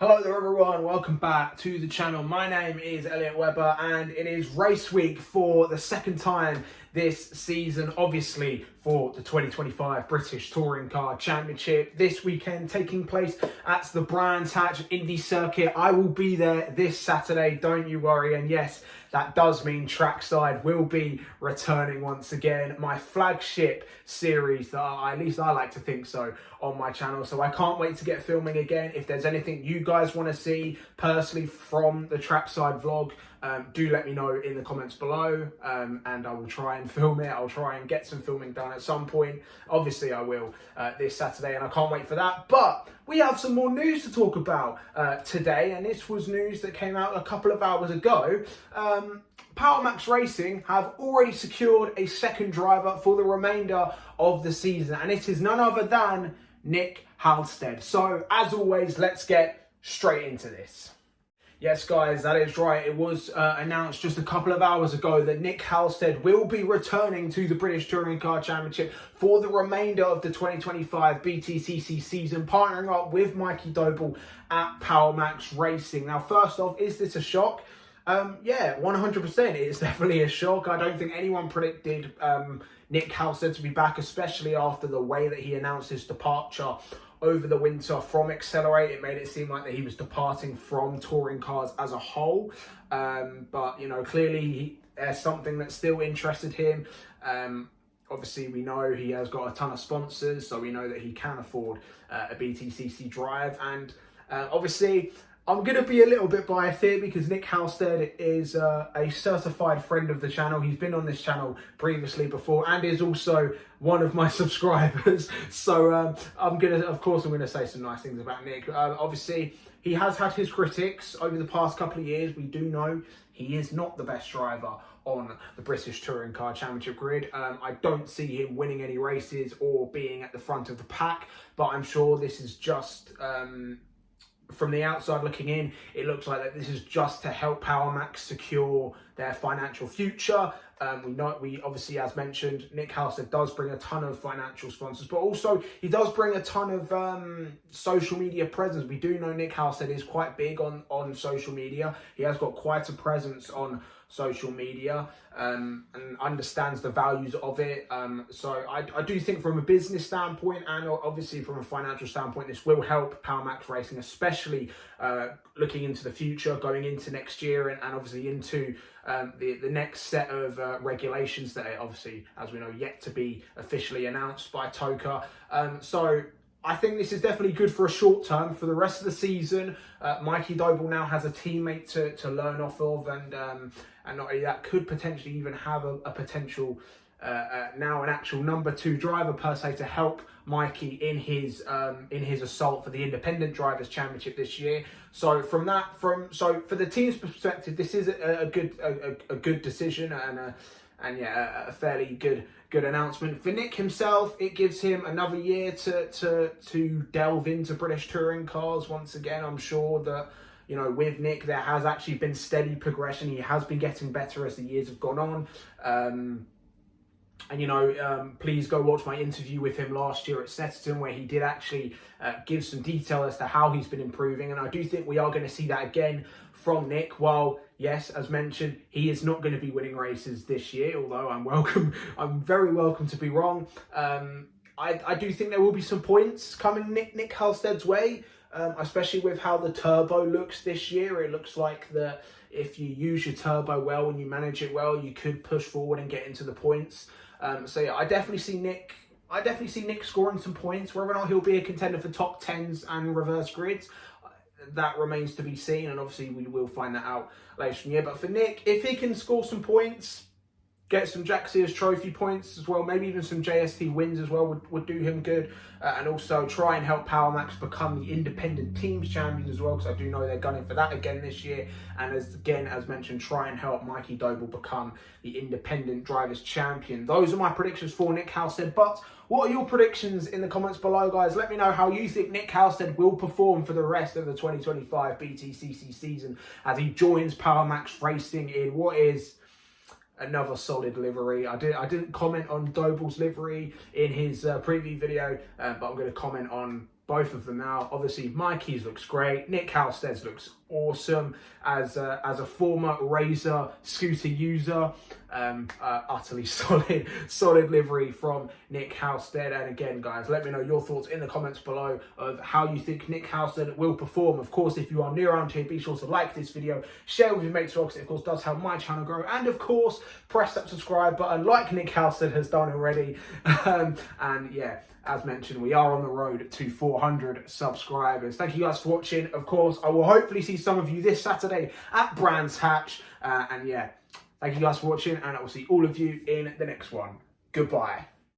Hello there everyone, welcome back to the channel. My name is Elliot Webber and it is race week for the second time this season, obviously for the 2025 British Touring Car Championship. This weekend taking place at the Brands Hatch Indy circuit. I will be there this Saturday, don't you worry. And yes, that does mean Trackside will be returning once again. My flagship series that at least I like to think so on my channel. So I can't wait to get filming again. If there's anything you guys want to see personally from the Trackside vlog, do let me know in the comments below, and I will try and film it. I'll try and get some filming done at some point. Obviously I will this Saturday, and I can't wait for that. But we have some more news to talk about today, and this was news that came out a couple of hours ago. PowerMax Racing have already secured a second driver for the remainder of the season, and it is none other than Nick Halstead. So as always, let's get straight into this. Yes, guys, that is right. It was announced just a couple of hours ago that Nick Halstead will be returning to the British Touring Car Championship for the remainder of the 2025 Btcc season, partnering up with Mikey Doble at PowerMax Racing. Now, first off, is this a shock? Yeah, 100%. It's definitely a shock. I don't think anyone predicted Nick Halstead to be back, especially after the way that he announced his departure over the winter from Accelerate. It made it seem like that he was departing from touring cars as a whole. But, you know, clearly there's something that still interested him. Obviously, we know he has got a ton of sponsors, so we know that he can afford a BTCC drive. And obviously, I'm going to be a little bit biased here because Nick Halstead is a certified friend of the channel. He's been on this channel previously before and is also one of my subscribers. So I'm going to say some nice things about Nick. Obviously, he has had his critics over the past couple of years. We do know he is not the best driver on the British Touring Car Championship grid. I don't see him winning any races or being at the front of the pack, but I'm sure this is just... from the outside looking in, it looks like that this is just to help PowerMax secure their financial future. We obviously, as mentioned, Nick Halstead does bring a ton of financial sponsors, but also he does bring a ton of social media presence. We do know Nick Halstead is quite big on social media. He has got quite a presence on social media and understands the values of it. So I do think from a business standpoint and obviously from a financial standpoint, this will help PowerMax Racing, especially looking into the future, going into next year and obviously into the next set of regulations that are obviously, as we know, yet to be officially announced by TOCA. So I think this is definitely good for a short term. For the rest of the season, Mikey Doble now has a teammate to learn off of, and not only that, could potentially even have a potential now an actual number 2 driver per se to help Mikey in his assault for the Independent Drivers Championship this year. So for the team's perspective, this is a good decision and yeah, a fairly good announcement. For Nick himself, it gives him another year to delve into British touring cars once again. I'm sure that, you know, with Nick, there has actually been steady progression. He has been getting better as the years have gone on. And, you know, please go watch my interview with him last year at Snetterton, where he did actually give some detail as to how he's been improving. And I do think we are going to see that again from Nick. While, yes, as mentioned, he is not going to be winning races this year, although I'm very welcome to be wrong. I do think there will be some points coming Nick Halstead's way, especially with how the turbo looks this year. It looks like that if you use your turbo well and you manage it well, you could push forward and get into the points. So yeah, I definitely see Nick scoring some points. Whether or not he'll be a contender for top 10s and reverse grids, that remains to be seen, and obviously we will find that out later in the year. But for Nick, if he can score some points, get some Jack Sears Trophy points as well, maybe even some JST wins as well would do him good. And also try and help PowerMax become the independent teams champions as well, because I do know they're gunning for that again this year. And as mentioned, try and help Mikey Doble become the independent drivers champion. Those are my predictions for Nick Halstead. But what are your predictions in the comments below, guys? Let me know how you think Nick Halstead will perform for the rest of the 2025 Btcc season as he joins PowerMax Racing in what is another solid livery. I didn't comment on Doble's livery in his preview video, but I'm going to comment on both of them now. Obviously, Mikey's looks great. Nick Halstead's looks awesome as a former Razor scooter user. Utterly solid livery from Nick Halstead. And again, guys, let me know your thoughts in the comments below of how you think Nick Halstead will perform. Of course, if you are new around here, be sure to like this video, share with your mates, because it of course does help my channel grow, and of course press that subscribe button like Nick Halstead has done already. And yeah, as mentioned, we are on the road to 400 subscribers. Thank you guys for watching. Of course, I will hopefully see some of you this Saturday at Brands Hatch. And yeah, thank you guys for watching, and I will see all of you in the next one. Goodbye.